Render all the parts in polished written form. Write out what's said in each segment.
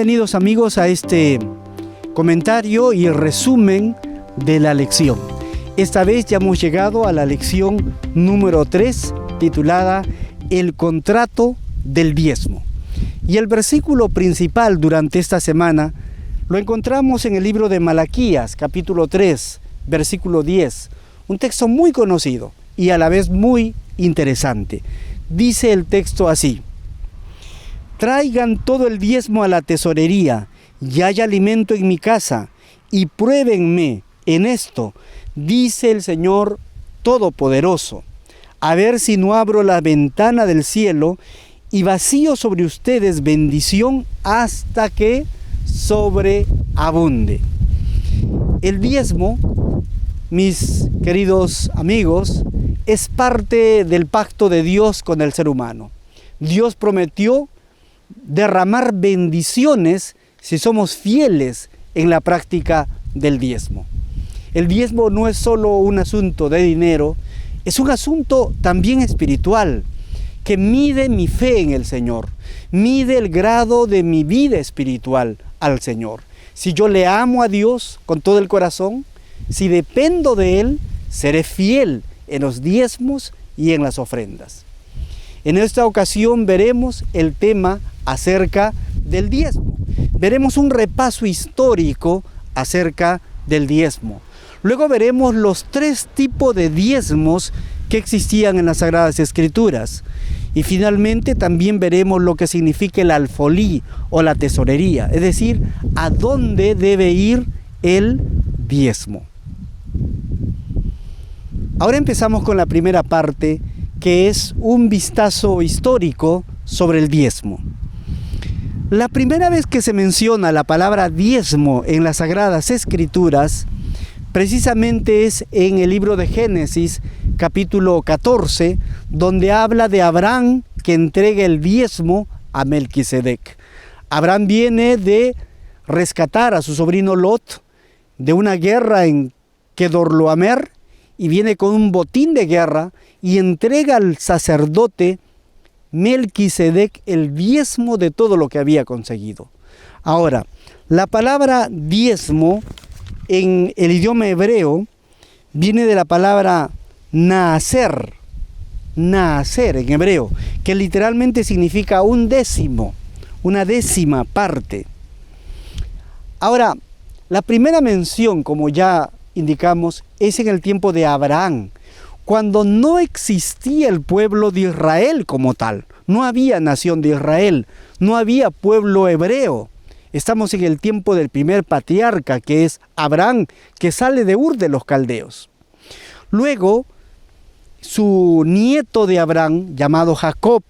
Bienvenidos amigos a este comentario y resumen de la lección. Esta vez ya hemos llegado a la lección número 3, titulada El contrato del diezmo. Y el versículo principal durante esta semana lo encontramos en el libro de Malaquías, capítulo 3, versículo 10. Un texto muy conocido y a la vez muy interesante. Dice el texto así: traigan todo el diezmo a la tesorería, y hay alimento en mi casa, y pruébenme en esto, dice el Señor Todopoderoso, a ver si no abro la ventana del cielo y vacío sobre ustedes bendición hasta que sobreabunde. El diezmo, mis queridos amigos, es parte del pacto de Dios con el ser humano. Dios prometió derramar bendiciones si somos fieles en la práctica del diezmo. El diezmo no es solo un asunto de dinero, es un asunto también espiritual, que mide mi fe en el Señor, mide el grado de mi vida espiritual al Señor. Si yo le amo a Dios con todo el corazón, si dependo de Él, seré fiel en los diezmos y en las ofrendas. En esta ocasión veremos el tema acerca del diezmo. Veremos un repaso histórico acerca del diezmo. Luego veremos los 3 tipos de diezmos que existían en las Sagradas Escrituras. Y finalmente también veremos lo que significa el alfolí o la tesorería, es decir, a dónde debe ir el diezmo. Ahora empezamos con la primera parte, que es un vistazo histórico sobre el diezmo. La primera vez que se menciona la palabra diezmo en las Sagradas Escrituras, precisamente es en el libro de Génesis, capítulo 14, donde habla de Abraham que entrega el diezmo a Melquisedec. Abraham viene de rescatar a su sobrino Lot de una guerra en Kedorlaomer y viene con un botín de guerra y entrega al sacerdote Melquisedec el diezmo de todo lo que había conseguido. Ahora, la palabra diezmo en el idioma hebreo viene de la palabra naaser en hebreo, que literalmente significa un décimo, una décima parte. Ahora, la primera mención, como ya indicamos, es en el tiempo de Abraham, cuando no existía el pueblo de Israel como tal. No había nación de Israel, no había pueblo hebreo. Estamos en el tiempo del primer patriarca, que es Abraham, que sale de Ur de los Caldeos. Luego, su nieto de Abraham, llamado Jacob,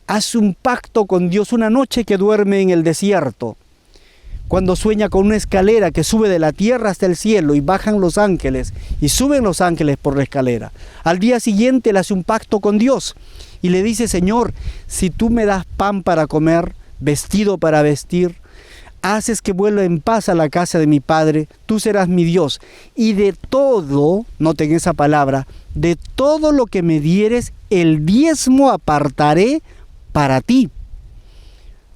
hace un pacto con Dios una noche que duerme en el desierto, cuando sueña con una escalera que sube de la tierra hasta el cielo y bajan los ángeles y suben los ángeles por la escalera. Al día siguiente él hace un pacto con Dios y le dice: Señor, si tú me das pan para comer, vestido para vestir, haces que vuelva en paz a la casa de mi padre, tú serás mi Dios. Y de todo, noten esa palabra, de todo lo que me dieres, el diezmo apartaré para ti.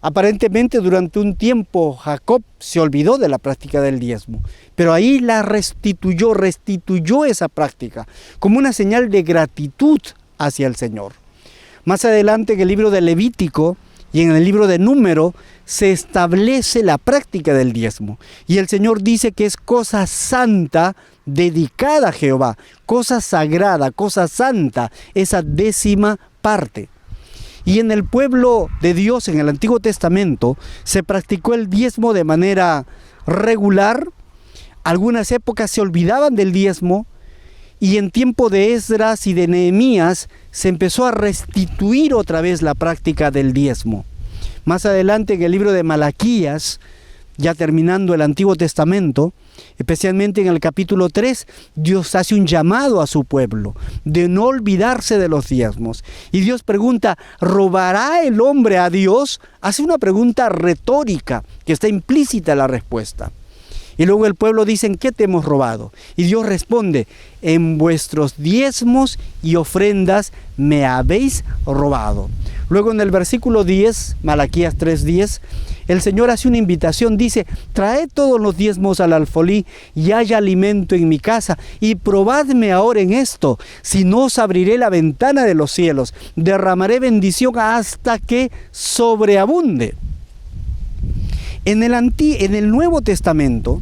Aparentemente durante un tiempo Jacob se olvidó de la práctica del diezmo, pero ahí la restituyó esa práctica como una señal de gratitud hacia el Señor. Más adelante en el libro de Levítico y en el libro de Número se establece la práctica del diezmo y el Señor dice que es cosa santa dedicada a Jehová, cosa sagrada, cosa santa, esa décima parte. Y en el pueblo de Dios, en el Antiguo Testamento, se practicó el diezmo de manera regular. Algunas épocas se olvidaban del diezmo y en tiempo de Esdras y de Nehemías se empezó a restituir otra vez la práctica del diezmo. Más adelante en el libro de Malaquías, ya terminando el Antiguo Testamento, especialmente en el capítulo 3, Dios hace un llamado a su pueblo de no olvidarse de los diezmos. Y Dios pregunta: ¿robará el hombre a Dios? Hace una pregunta retórica que está implícita en la respuesta. Y luego el pueblo dice: ¿en qué te hemos robado? Y Dios responde: en vuestros diezmos y ofrendas me habéis robado. Luego en el versículo 10, Malaquías 3:10, el Señor hace una invitación, dice: traed todos los diezmos al alfolí y haya alimento en mi casa, y probadme ahora en esto, si no os abriré la ventana de los cielos, derramaré bendición hasta que sobreabunde. En el Nuevo Testamento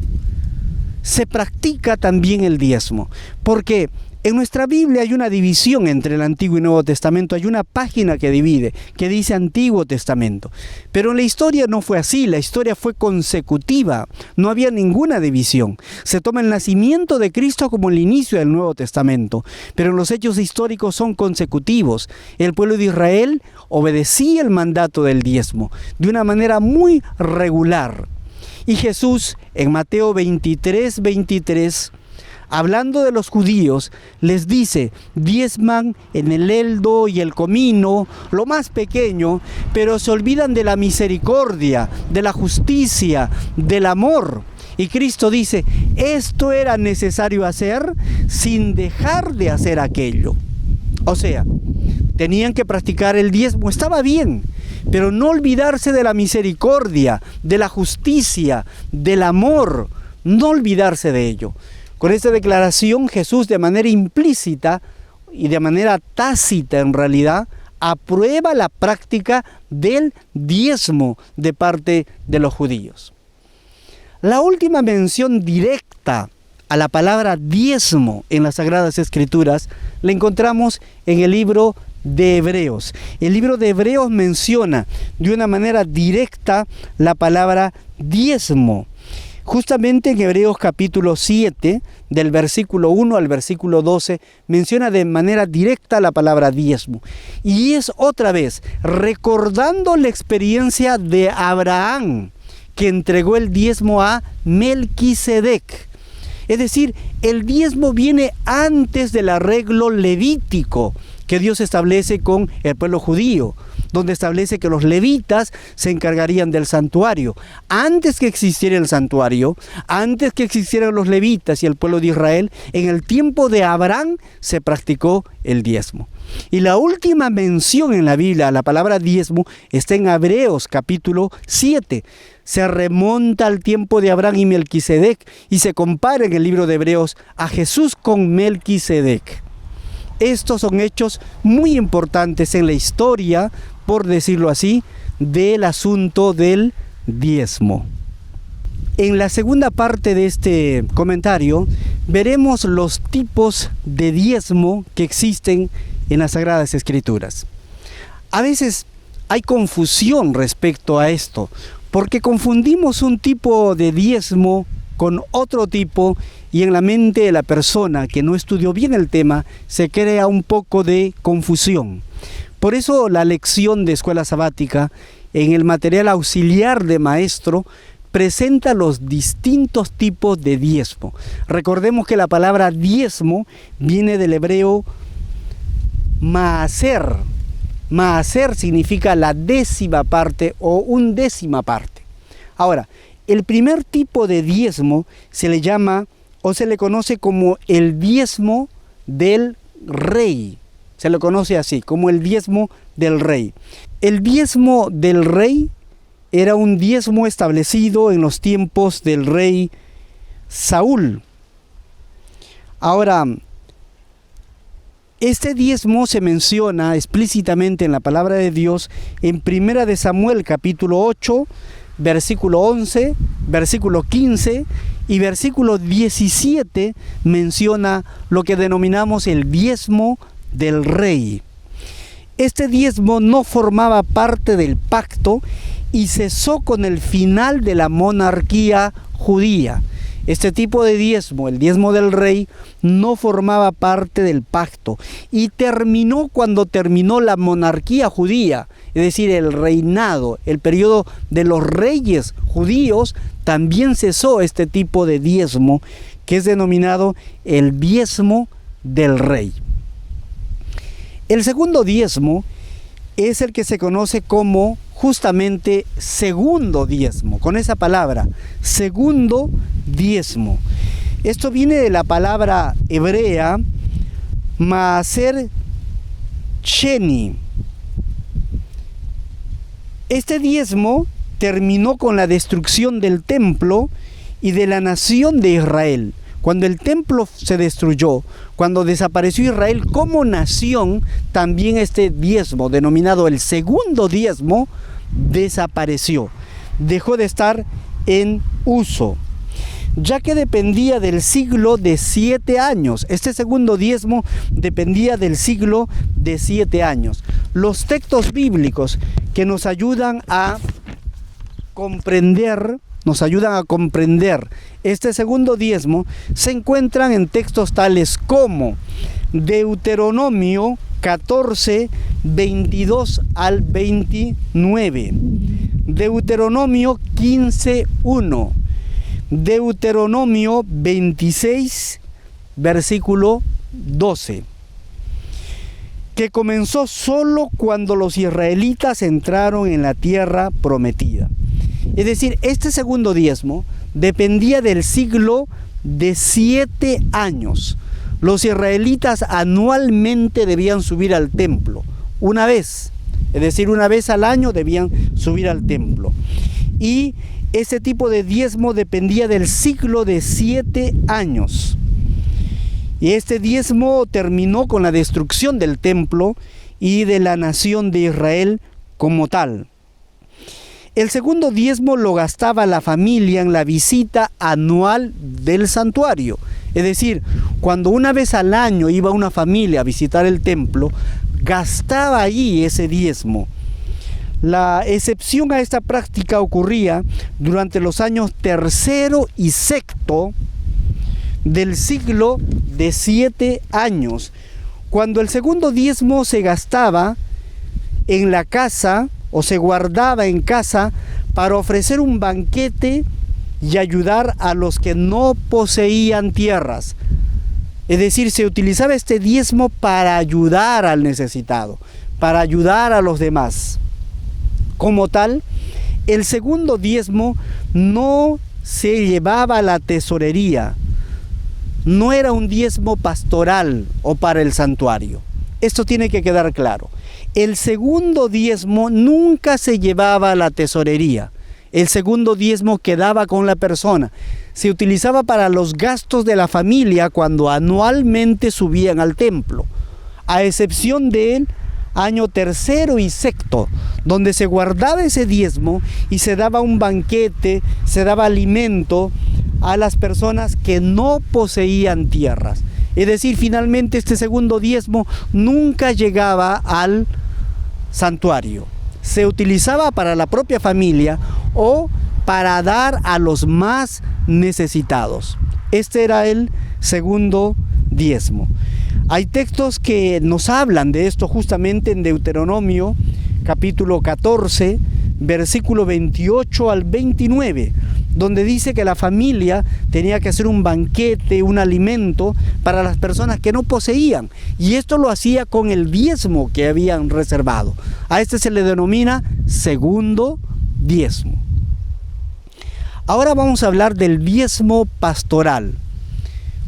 se practica también el diezmo, porque en nuestra Biblia hay una división entre el Antiguo y Nuevo Testamento, hay una página que divide, que dice Antiguo Testamento. Pero en la historia no fue así, la historia fue consecutiva, no había ninguna división. Se toma el nacimiento de Cristo como el inicio del Nuevo Testamento, pero los hechos históricos son consecutivos. El pueblo de Israel obedecía el mandato del diezmo de una manera muy regular. Y Jesús, en Mateo 23, hablando de los judíos, les dice: diezman en el eldo y el comino, lo más pequeño, pero se olvidan de la misericordia, de la justicia, del amor. Y Cristo dice: esto era necesario hacer sin dejar de hacer aquello. O sea, tenían que practicar el diezmo, estaba bien, pero no olvidarse de la misericordia, de la justicia, del amor, no olvidarse de ello. Con esta declaración, Jesús, de manera implícita y de manera tácita en realidad, aprueba la práctica del diezmo de parte de los judíos. La última mención directa a la palabra diezmo en las Sagradas Escrituras la encontramos en el libro de Hebreos. El libro de Hebreos menciona de una manera directa la palabra diezmo. Justamente en Hebreos capítulo 7, del versículo 1 al versículo 12, menciona de manera directa la palabra diezmo. Y es otra vez recordando la experiencia de Abraham, que entregó el diezmo a Melquisedec. Es decir, el diezmo viene antes del arreglo levítico que Dios establece con el pueblo judío, donde establece que los levitas se encargarían del santuario. Antes que existiera el santuario, antes que existieran los levitas y el pueblo de Israel, en el tiempo de Abraham se practicó el diezmo. Y la última mención en la Biblia a la palabra diezmo está en Hebreos capítulo 7. Se remonta al tiempo de Abraham y Melquisedec y se compara en el libro de Hebreos a Jesús con Melquisedec. Estos son hechos muy importantes en la historia, por decirlo así, del asunto del diezmo. En la segunda parte de este comentario veremos los tipos de diezmo que existen en las Sagradas Escrituras. A veces hay confusión respecto a esto, porque confundimos un tipo de diezmo con otro tipo, y en la mente de la persona que no estudió bien el tema se crea un poco de confusión. Por eso la lección de escuela sabática en el material auxiliar de maestro presenta los distintos tipos de diezmo. Recordemos que la palabra diezmo viene del hebreo maaser. Maaser significa la décima parte o undécima parte. Ahora, el primer tipo de diezmo se le llama o se le conoce como el diezmo del rey. Se lo conoce así, como el diezmo del rey. El diezmo del rey era un diezmo establecido en los tiempos del rey Saúl. Ahora, este diezmo se menciona explícitamente en la palabra de Dios en 1 de Samuel capítulo 8, versículo 11, versículo 15 y versículo 17 menciona lo que denominamos el diezmo del rey. Este diezmo no formaba parte del pacto y cesó con el final de la monarquía judía. Este tipo de diezmo, el diezmo del rey, no formaba parte del pacto y terminó cuando terminó la monarquía judía, es decir, el reinado, el periodo de los reyes judíos. También cesó este tipo de diezmo, que es denominado el diezmo del rey. El segundo diezmo es el que se conoce como justamente segundo diezmo, con esa palabra, segundo diezmo. Esto viene de la palabra hebrea maaser sheni. Este diezmo terminó con la destrucción del templo y de la nación de Israel. Cuando el templo se destruyó, cuando desapareció Israel como nación, también este diezmo, denominado el segundo diezmo, desapareció. Dejó de estar en uso, ya que dependía del ciclo de 7 años. Este segundo diezmo dependía del ciclo de 7 años. Los textos bíblicos que nos ayudan a comprender este segundo diezmo se encuentran en textos tales como Deuteronomio 14, 22 al 29, Deuteronomio 15, 1, Deuteronomio 26, versículo 12, que comenzó solo cuando los israelitas entraron en la tierra prometida. Es decir, este segundo diezmo dependía del ciclo de 7 años. Los israelitas anualmente debían subir al templo, una vez, es decir, una vez al año debían subir al templo. Y ese tipo de diezmo dependía del ciclo de 7 años. Y este diezmo terminó con la destrucción del templo y de la nación de Israel como tal. El segundo diezmo lo gastaba la familia en la visita anual del santuario. Es decir, cuando una vez al año iba una familia a visitar el templo, gastaba allí ese diezmo. La excepción a esta práctica ocurría durante los años tercero y sexto del ciclo de 7 años, cuando el segundo diezmo se gastaba en la casa o se guardaba en casa para ofrecer un banquete y ayudar a los que no poseían tierras. Es decir, se utilizaba este diezmo para ayudar al necesitado, para ayudar a los demás. Como tal, el segundo diezmo no se llevaba a la tesorería, no era un diezmo pastoral o para el santuario. Esto tiene que quedar claro. El segundo diezmo nunca se llevaba a la tesorería. El segundo diezmo quedaba con la persona. Se utilizaba para los gastos de la familia cuando anualmente subían al templo, a excepción del año tercero y sexto, donde se guardaba ese diezmo y se daba un banquete, se daba alimento a las personas que no poseían tierras. Es decir, finalmente este segundo diezmo nunca llegaba al santuario. Se utilizaba para la propia familia o para dar a los más necesitados. Este era el segundo diezmo. Hay textos que nos hablan de esto justamente en Deuteronomio capítulo 14, versículo 28 al 29, donde dice que la familia tenía que hacer un banquete, un alimento para las personas que no poseían, y esto lo hacía con el diezmo que habían reservado. A este se le denomina segundo diezmo. Ahora vamos a hablar del diezmo pastoral,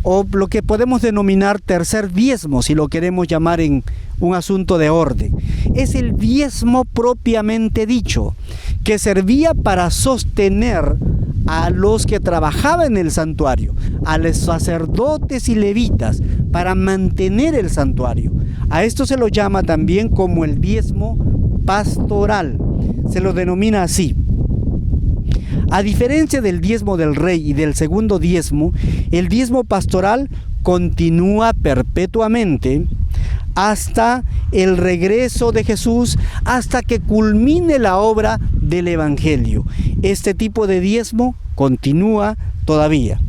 o lo que podemos denominar tercer diezmo, si lo queremos llamar en un asunto de orden. Es el diezmo propiamente dicho, que servía para sostener a los que trabajaban en el santuario, a los sacerdotes y levitas, para mantener el santuario. A esto se lo llama también como el diezmo pastoral, se lo denomina así. A diferencia del diezmo del rey y del segundo diezmo, el diezmo pastoral continúa perpetuamente hasta el regreso de Jesús, hasta que culmine la obra del Evangelio. Este tipo de diezmo continúa todavía.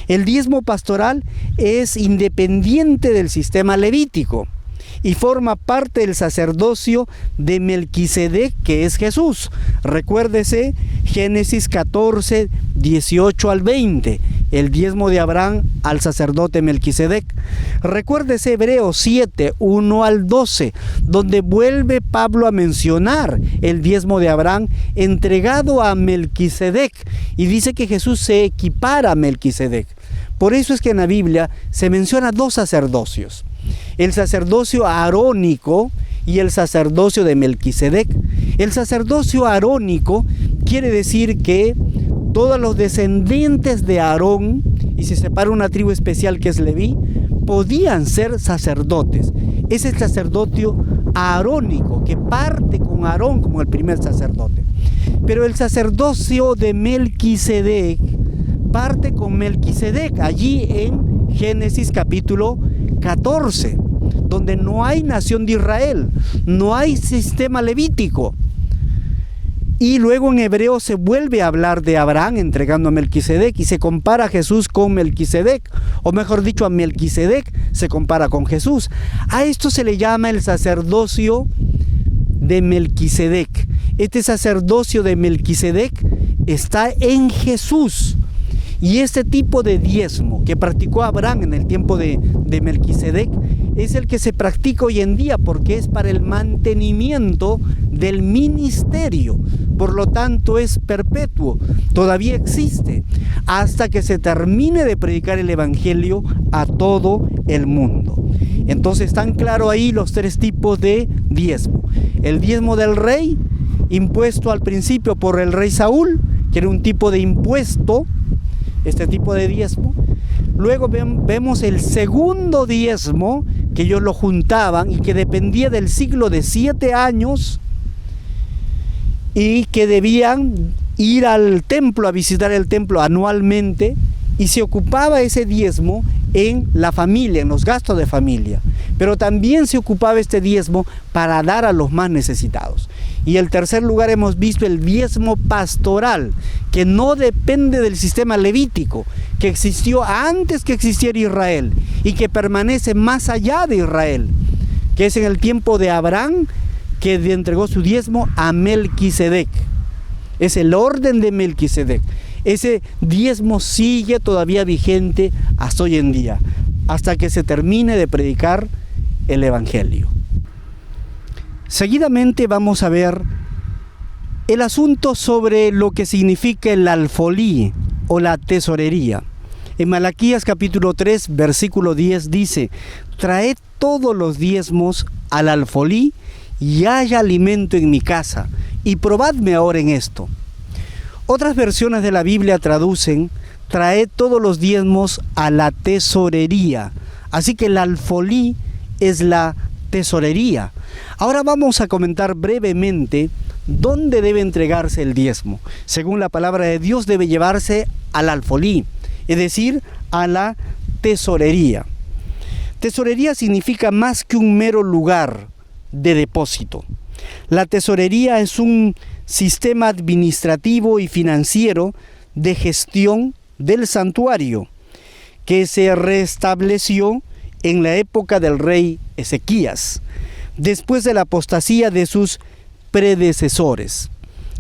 El diezmo pastoral es independiente del sistema levítico y forma parte del sacerdocio de Melquisedec, que es Jesús. Recuérdese Génesis 14, 18 al 20, el diezmo de Abraham al sacerdote Melquisedec. Recuérdese Hebreos 7, 1 al 12, donde vuelve Pablo a mencionar el diezmo de Abraham entregado a Melquisedec, y dice que Jesús se equipara a Melquisedec. Por eso es que en la Biblia se menciona dos sacerdocios: el sacerdocio arónico y el sacerdocio de Melquisedec. El sacerdocio arónico quiere decir que todos los descendientes de Aarón, y se separa una tribu especial que es Leví, podían ser sacerdotes. Es el sacerdocio aarónico que parte con Aarón como el primer sacerdote. Pero el sacerdocio de Melquisedec parte con Melquisedec allí en Génesis capítulo 14, donde no hay nación de Israel, no hay sistema levítico. Y luego en Hebreo se vuelve a hablar de Abraham entregando a Melquisedec y se compara a Jesús con Melquisedec, o mejor dicho, a Melquisedec se compara con Jesús. A esto se le llama el sacerdocio de Melquisedec. Este sacerdocio de Melquisedec está en Jesús. Y este tipo de diezmo que practicó Abraham en el tiempo de Melquisedec es el que se practica hoy en día porque es para el mantenimiento del ministerio. Por lo tanto es perpetuo, todavía existe hasta que se termine de predicar el evangelio a todo el mundo. Entonces están claros ahí los tres tipos de diezmo. El diezmo del rey, impuesto al principio por el rey Saúl, que era un tipo de impuesto, este tipo de diezmo. Luego vemos el segundo diezmo, que ellos lo juntaban y que dependía del ciclo de 7 años y que debían ir al templo, a visitar el templo anualmente, y se ocupaba ese diezmo en la familia, en los gastos de familia. Pero también se ocupaba este diezmo para dar a los más necesitados. Y en tercer lugar hemos visto el diezmo pastoral, que no depende del sistema levítico, que existió antes que existiera Israel y que permanece más allá de Israel, que es en el tiempo de Abraham, que le entregó su diezmo a Melquisedec. Es el orden de Melquisedec. Ese diezmo sigue todavía vigente hasta hoy en día, hasta que se termine de predicar el evangelio. Seguidamente vamos a ver el asunto sobre lo que significa el alfolí o la tesorería. En Malaquías capítulo 3, versículo 10 dice: traed todos los diezmos al alfolí y haya alimento en mi casa, y probadme ahora en esto. Otras versiones de la Biblia traducen: traed todos los diezmos a la tesorería. Así que el alfolí es la tesorería. Ahora vamos a comentar brevemente dónde debe entregarse el diezmo. Según la palabra de Dios, debe llevarse al alfolí, es decir, a la tesorería. Tesorería significa más que un mero lugar de depósito. La tesorería es un sistema administrativo y financiero de gestión del santuario que se restableció en la época del rey Ezequías, después de la apostasía de sus predecesores.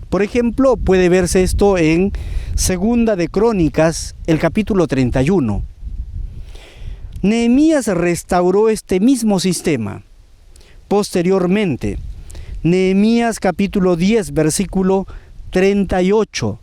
Por ejemplo, puede verse esto en Segunda de Crónicas, el capítulo 31. Nehemías restauró este mismo sistema. Posteriormente, Nehemías capítulo 10, versículo 38.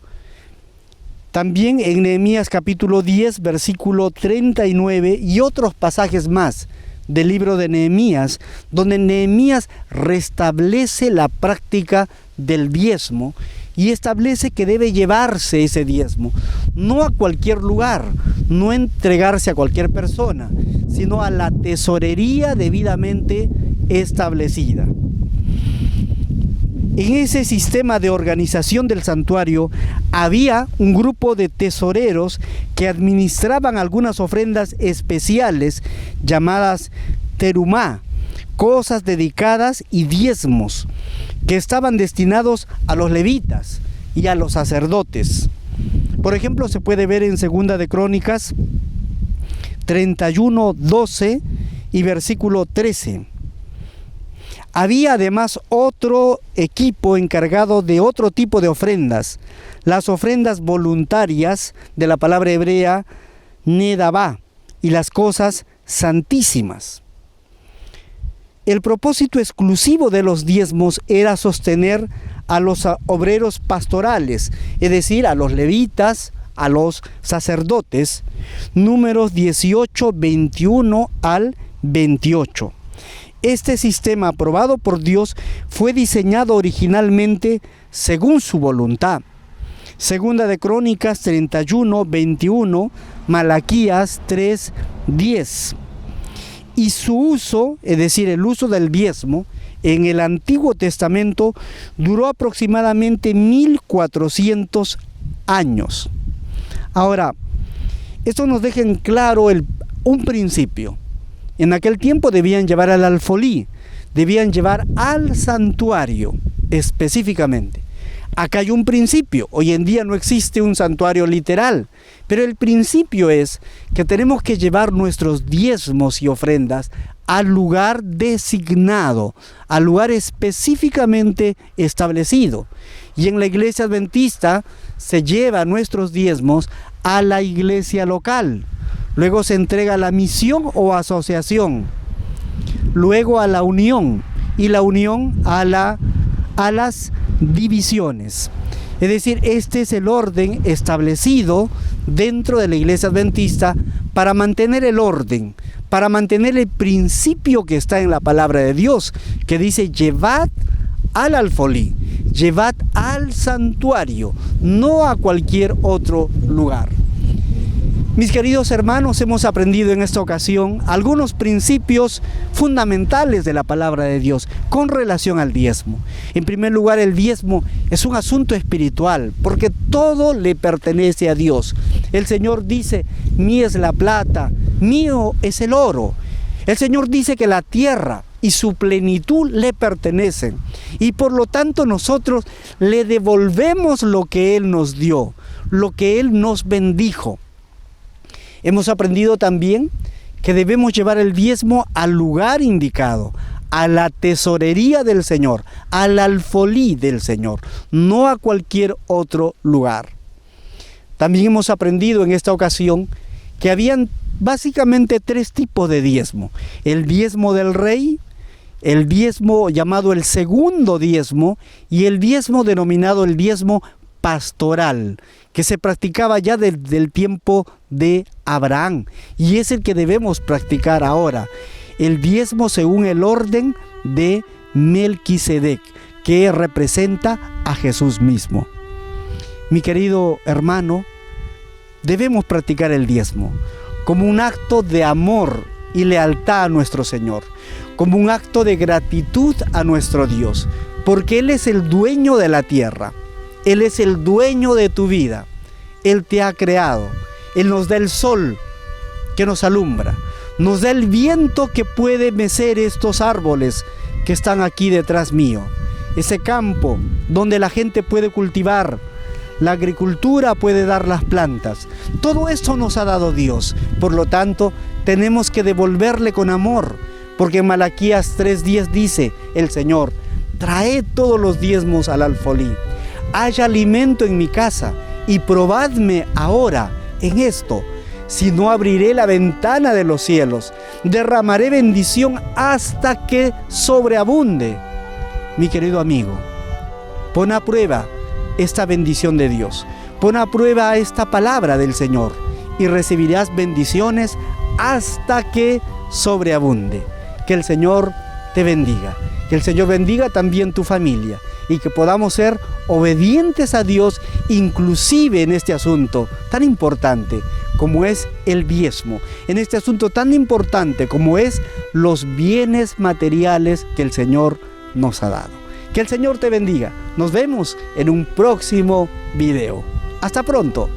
También en Nehemías capítulo 10, versículo 39 y otros pasajes más del libro de Nehemías, donde Nehemías restablece la práctica del diezmo y establece que debe llevarse ese diezmo, no a cualquier lugar, no entregarse a cualquier persona, sino a la tesorería debidamente establecida. En ese sistema de organización del santuario había un grupo de tesoreros que administraban algunas ofrendas especiales llamadas terumá, cosas dedicadas y diezmos que estaban destinados a los levitas y a los sacerdotes. Por ejemplo, se puede ver en Segunda de Crónicas 31, 12 y versículo 13. Había además otro equipo encargado de otro tipo de ofrendas, las ofrendas voluntarias de la palabra hebrea nedabá y las cosas santísimas. El propósito exclusivo de los diezmos era sostener a los obreros pastorales, es decir, a los levitas, a los sacerdotes. Números 18, 21 al 28. Este sistema aprobado por Dios fue diseñado originalmente según su voluntad, Segunda de Crónicas 31, 21, Malaquías 3, 10. Y su uso, es decir, el uso del diezmo, en el Antiguo Testamento duró aproximadamente 1400 años. Ahora, esto nos deja en claro un principio. En aquel tiempo debían llevar al alfolí, debían llevar al santuario específicamente. Acá hay un principio. Hoy en día no existe un santuario literal, pero el principio es que tenemos que llevar nuestros diezmos y ofrendas al lugar designado, al lugar específicamente establecido. Y en la iglesia adventista se lleva nuestros diezmos a la iglesia local. Luego se entrega a la misión o asociación. Luego a la unión. Y la unión a las divisiones. Es decir, este es el orden establecido dentro de la iglesia adventista para mantener el orden, para mantener el principio que está en la palabra de Dios, que dice: llevad al alfolí, llevad al santuario, no a cualquier otro lugar. Mis queridos hermanos, hemos aprendido en esta ocasión algunos principios fundamentales de la palabra de Dios con relación al diezmo. En primer lugar, el diezmo es un asunto espiritual, porque todo le pertenece a Dios. El Señor dice: mía es la plata, mío es el oro. El Señor dice que la tierra y su plenitud le pertenecen, y por lo tanto nosotros le devolvemos lo que Él nos dio, lo que Él nos bendijo. Hemos aprendido también que debemos llevar el diezmo al lugar indicado, a la tesorería del Señor, al alfolí del Señor, no a cualquier otro lugar. También hemos aprendido en esta ocasión que habían básicamente tres tipos de diezmo: el diezmo del rey, el diezmo llamado el segundo diezmo y el diezmo denominado el diezmo pastoral, que se practicaba ya desde el tiempo de Abraham, y es el que debemos practicar ahora, el diezmo según el orden de Melquisedec, que representa a Jesús mismo. Mi querido hermano, debemos practicar el diezmo como un acto de amor y lealtad a nuestro Señor, como un acto de gratitud a nuestro Dios, porque Él es el dueño de la tierra. Él es el dueño de tu vida. Él te ha creado. Él nos da el sol que nos alumbra. Nos da el viento que puede mecer estos árboles que están aquí detrás mío. Ese campo donde la gente puede cultivar. La agricultura puede dar las plantas. Todo esto nos ha dado Dios. Por lo tanto, tenemos que devolverle con amor. Porque en Malaquías 3:10 dice el Señor: traed todos los diezmos al alfolí. Haya alimento en mi casa, y probadme ahora en esto, si no abriré la ventana de los cielos, derramaré bendición hasta que sobreabunde. Mi querido amigo, pon a prueba esta bendición de Dios, pon a prueba esta palabra del Señor, y recibirás bendiciones hasta que sobreabunde. Que el Señor te bendiga, que el Señor bendiga también tu familia, y que podamos ser obedientes a Dios, inclusive en este asunto tan importante como es el diezmo, en este asunto tan importante como es los bienes materiales que el Señor nos ha dado. Que el Señor te bendiga. Nos vemos en un próximo video. Hasta pronto.